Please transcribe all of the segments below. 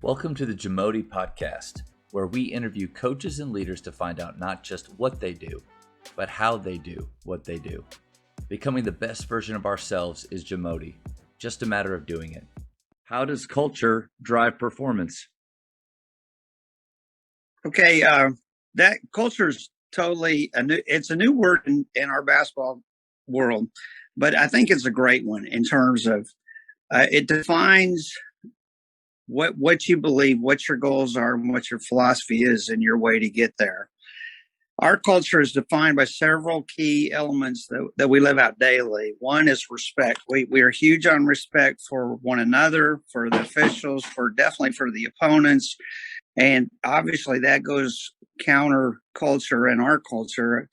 Welcome to the JAMODI podcast, where we interview coaches and leaders to find out not just what they do, but how they do what they do. Becoming the best version of ourselves is JAMODI, just a matter of doing it. How does culture drive performance? Okay, that culture is totally it's a new word in our basketball world, but I think it's a great one in terms of it defines what you believe, what your goals are, and what your philosophy is, and your way to get there. Our culture is defined by several key elements that we live out daily. One is respect. We are huge on respect for one another, for the officials, definitely for the opponents. And obviously that goes counter culture in our culture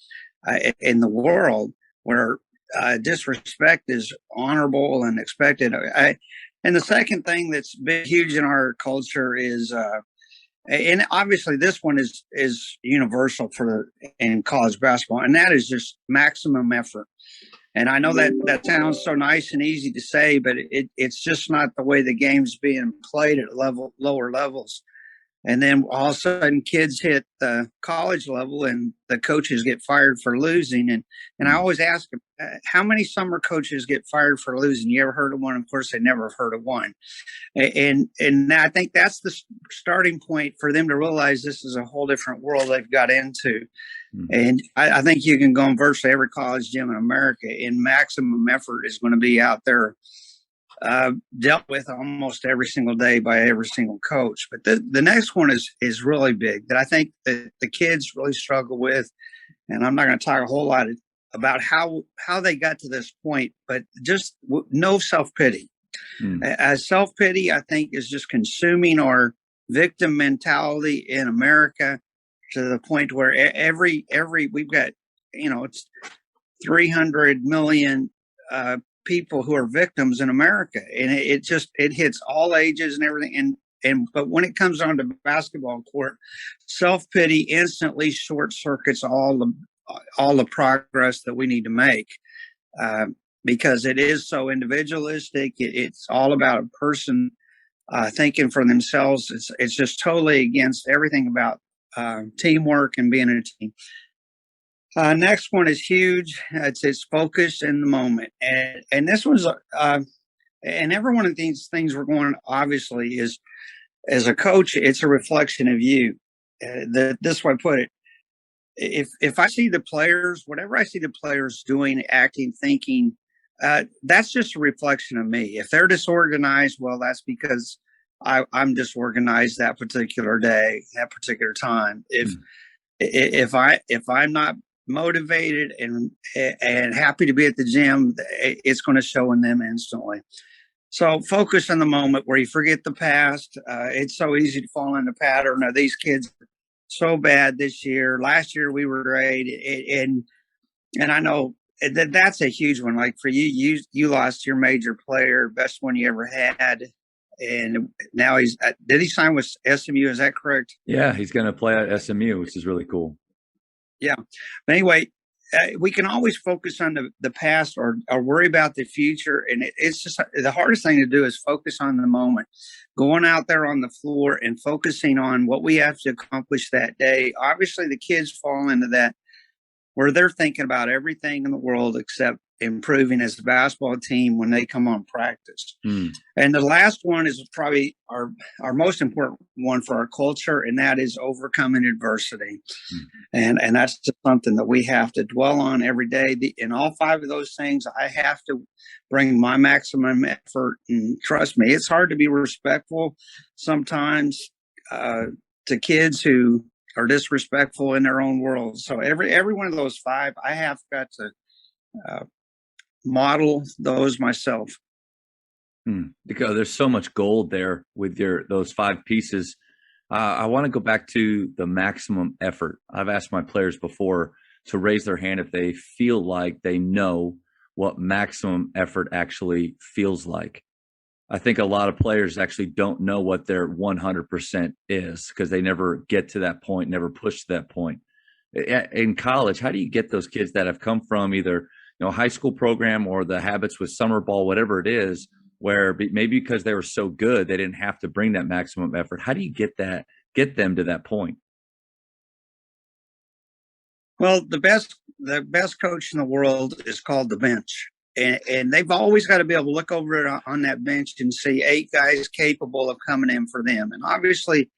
in the world where disrespect is honorable and expected. And the second thing that's been huge in our culture is, and obviously this one is universal in college basketball, and that is just maximum effort. And I know that sounds so nice and easy to say, but it's just not the way the game's being played at lower levels. And then all of a sudden kids hit the college level and the coaches get fired for losing. And I always ask them, how many summer coaches get fired for losing? You ever heard of one? Of course, they never have heard of one. And I think that's the starting point for them to realize this is a whole different world they've got into. And I think you can go in virtually every college gym in America, and maximum effort is going to be out there dealt with almost every single day by every single coach. But the next one is really big that I think that the kids really struggle with. And I'm not going to talk a whole lot about how they got to this point, but just no self-pity. Self-pity, I think, is just consuming our victim mentality in America to the point where every we've got, it's 300 million people who are victims in America, and it hits all ages and everything. But when it comes on to basketball court, self-pity instantly short circuits all the progress that we need to make, because it is so individualistic. It's all about a person thinking for themselves. It's just totally against everything about teamwork and being a team. Next one is huge. It's focus in the moment, and this one's and every one of these things we're going obviously is, as a coach, it's a reflection of you. This way I put it: if I see the players, whatever I see the players doing, acting, thinking, that's just a reflection of me. If they're disorganized, well, that's because I'm disorganized that particular day, that particular time. If I'm not motivated and happy to be at the gym, it's going to show in them instantly. So focus on the moment where you forget the past. It's so easy to fall in the pattern of these kids so bad this year. Last year we were great, and I know that's a huge one. Like for you lost your major player, best one you ever had, and now did he sign with SMU? Is that correct? Yeah, he's going to play at SMU, which is really cool. Yeah. But anyway, we can always focus on the past or worry about the future. And it's just the hardest thing to do is focus on the moment, going out there on the floor and focusing on what we have to accomplish that day. Obviously, the kids fall into that where they're thinking about everything in the world except improving as a basketball team when they come on practice. And the last one is probably our most important one for our culture, and that is overcoming adversity. And that's just something that we have to dwell on every day. In all five of those things, I have to bring my maximum effort, and trust me, it's hard to be respectful sometimes to kids who are disrespectful in their own world. So every one of those five, I have got to model those myself. Because there's so much gold there with those five pieces. I want to go back to the maximum effort. I've asked my players before to raise their hand if they feel like they know what maximum effort actually feels like. I think a lot of players actually don't know what their 100% is because they never get to that point, never push to that point. In college, how do you get those kids that have come from either high school program or the habits with summer ball, whatever it is? where maybe because they were so good, they didn't have to bring that maximum effort. How do you get them to that point? Well, the best coach in the world is called the bench. And they've always got to be able to look over it on that bench and see 8 guys capable of coming in for them. And obviously,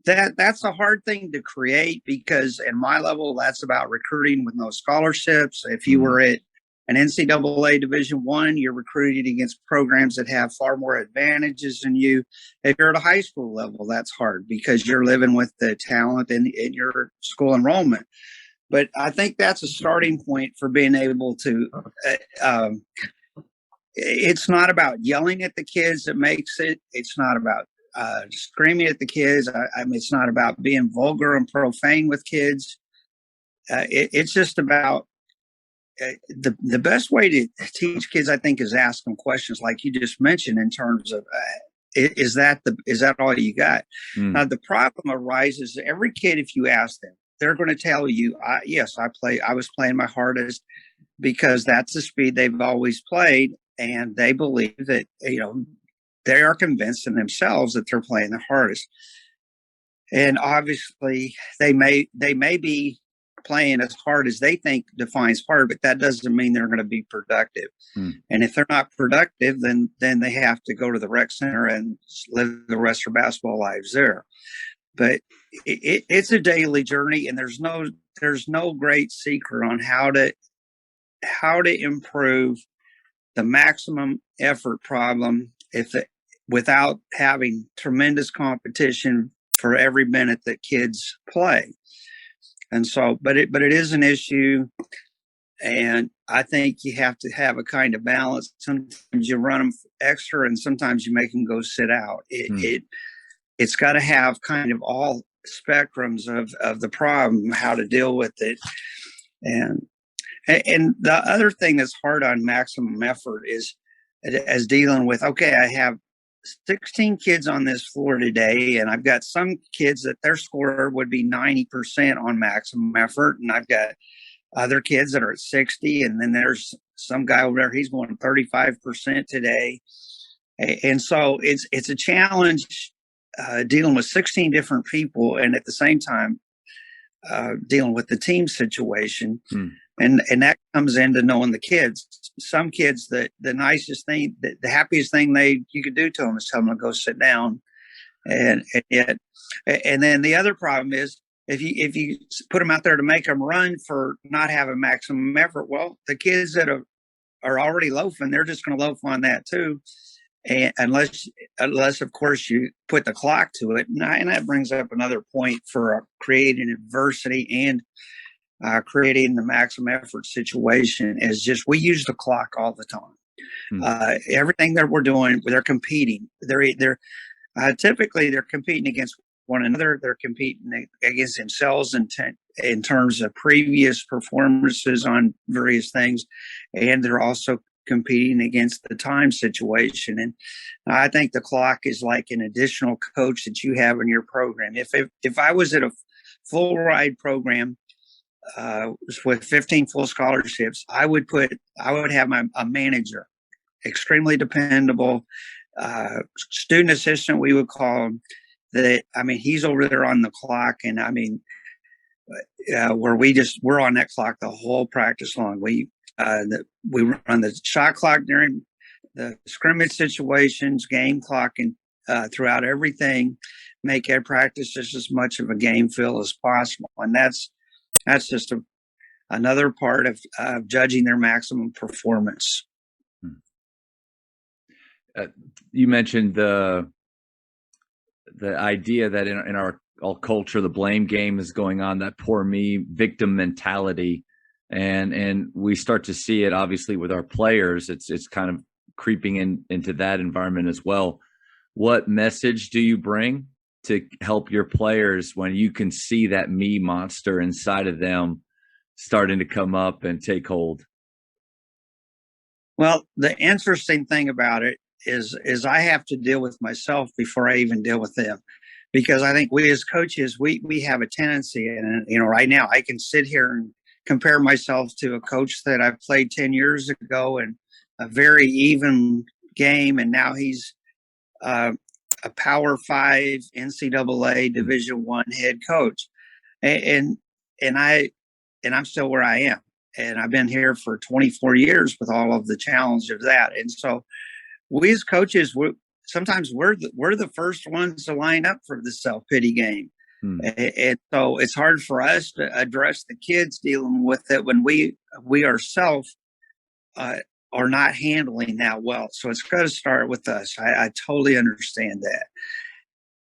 that's a hard thing to create, because in my level, that's about recruiting with no scholarships. If you were at an NCAA Division I, you're recruiting against programs that have far more advantages than you. If you're at a high school level, that's hard because you're living with the talent in your school enrollment. But I think that's a starting point for being able to. It's not about yelling at the kids that makes it. It's not about screaming at the kids. I mean, it's not about being vulgar and profane with kids. It's just about the best way to teach kids, I think, is ask them questions like you just mentioned in terms of is that all you got? Now the problem arises. Every kid, if you ask them, they're going to tell you, yes, I was playing my hardest, because that's the speed they've always played, and they believe that they are convinced in themselves that they're playing the hardest. And obviously, they may be playing as hard as they think defines hard, but that doesn't mean they're going to be productive. And if they're not productive, then they have to go to the rec center and live the rest of their basketball lives there. But it's a daily journey, and there's no great secret on how to improve the maximum effort problem without having tremendous competition for every minute that kids play. And so, but it is an issue, and I think you have to have a kind of balance. Sometimes you run them extra, and sometimes you make them go sit out. It's got to have kind of all spectrums of the problem, how to deal with it. And the other thing that's hard on maximum effort is as dealing with, okay, I have 16 kids on this floor today, and I've got some kids that their score would be 90% on maximum effort, and I've got other kids that are at 60, and then there's some guy over there, he's going 35% today. And so it's a challenge dealing with 16 different people, and at the same time dealing with the team situation. And that comes into knowing the kids. Some kids, the nicest thing, the happiest thing you could do to them is tell them to go sit down. And then the other problem is if you put them out there to make them run for not having maximum effort, well, the kids that are already loafing, they're just going to loaf on that too. And unless of course you put the clock to it. And that brings up another point for creating adversity and creating the maximum effort situation is just, we use the clock all the time. Everything that we're doing, they're competing. They're typically they're competing against one another. They're competing against themselves in terms of previous performances on various things, and they're also competing against the time situation. And I think the clock is like an additional coach that you have in your program. If I was at a full ride program with 15 full scholarships, I would have a manager, extremely dependable, student assistant, we would call him. He's over there on the clock, and where we're on that clock the whole practice long. We run the shot clock during the scrimmage situations, game clock, and throughout everything, make every practice just as much of a game feel as possible. And that's just another part of judging their maximum performance. You mentioned the idea that in our culture, the blame game is going on, that poor me victim mentality. And we start to see it obviously with our players. It's kind of creeping into that environment as well. What message do you bring to help your players when you can see that me monster inside of them starting to come up and take hold? Well, the interesting thing about it is I have to deal with myself before I even deal with them, because I think we as coaches, we have a tendency, and right now I can sit here and compare myself to a coach that I played 10 years ago, and a very even game, and now he's a Power 5 NCAA Division I head coach, and I'm still where I am, and I've been here for 24 years with all of the challenge of that. And so we as coaches, sometimes we're the first ones to line up for the self-pity game. And so it's hard for us to address the kids dealing with it when we ourselves are not handling that well. So it's got to start with us. I totally understand that.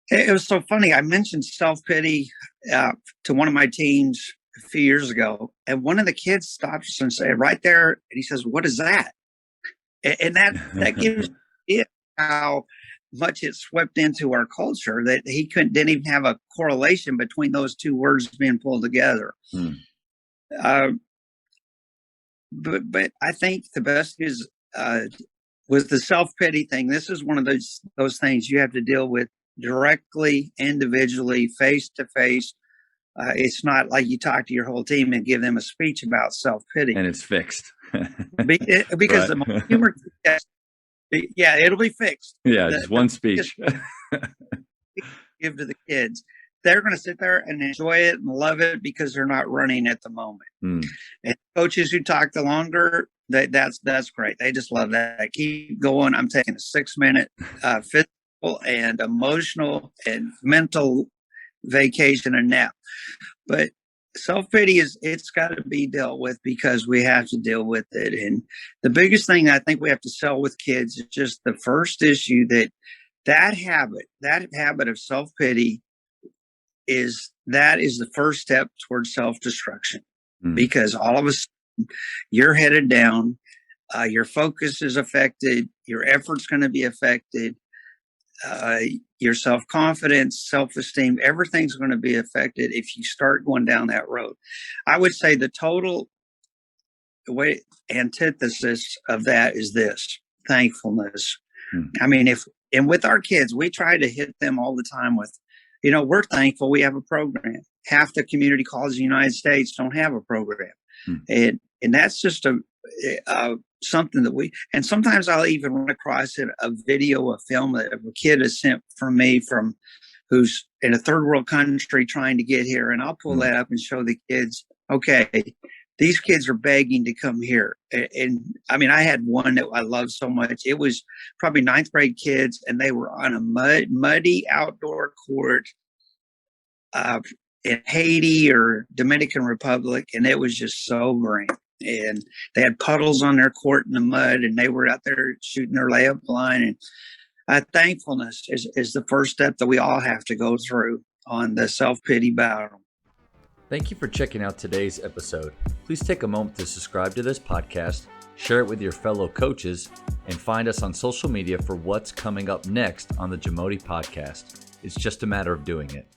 It was so funny. I mentioned self-pity to one of my teams a few years ago, and one of the kids stopped us and said right there, and he says, "What is that?" And that gives it how much it swept into our culture that he didn't even have a correlation between those two words being pulled together. But I think the best is was the self-pity thing. This is one of those things you have to deal with directly, individually, face to face. It's not like you talk to your whole team and give them a speech about self-pity. And it's fixed. Because the humor, yeah, it'll be fixed. Yeah, just one speech. Give to the kids. They're going to sit there and enjoy it and love it because they're not running at the moment. And coaches who talk the longer, that's great. They just love that. Keep going. I'm taking a 6-minute physical and emotional and mental vacation and nap. But self-pity it's got to be dealt with because we have to deal with it. And the biggest thing I think we have to sell with kids is just the first issue that habit of self-pity is the first step towards self-destruction. Because all of a sudden you're headed down, your focus is affected, your effort's going to be affected, your self-confidence, self-esteem, everything's going to be affected if you start going down that road. I would say the total antithesis of that is this: thankfulness. I mean, with our kids, we try to hit them all the time with, we're thankful we have a program. Half the community colleges in the United States don't have a program. And that's just something that and sometimes I'll even run across a video, a film that a kid has sent from me who's in a third world country trying to get here. And I'll pull that up and show the kids, okay, these kids are begging to come here. And I mean, I had one that I loved so much. It was probably 9th grade kids, and they were on a muddy outdoor court in Haiti or Dominican Republic, and it was just sobering. And they had puddles on their court in the mud, and they were out there shooting their layup line. And thankfulness is the first step that we all have to go through on the self-pity battle. Thank you for checking out today's episode. Please take a moment to subscribe to this podcast, share it with your fellow coaches, and find us on social media for what's coming up next on the JAMODI podcast. It's just a matter of doing it.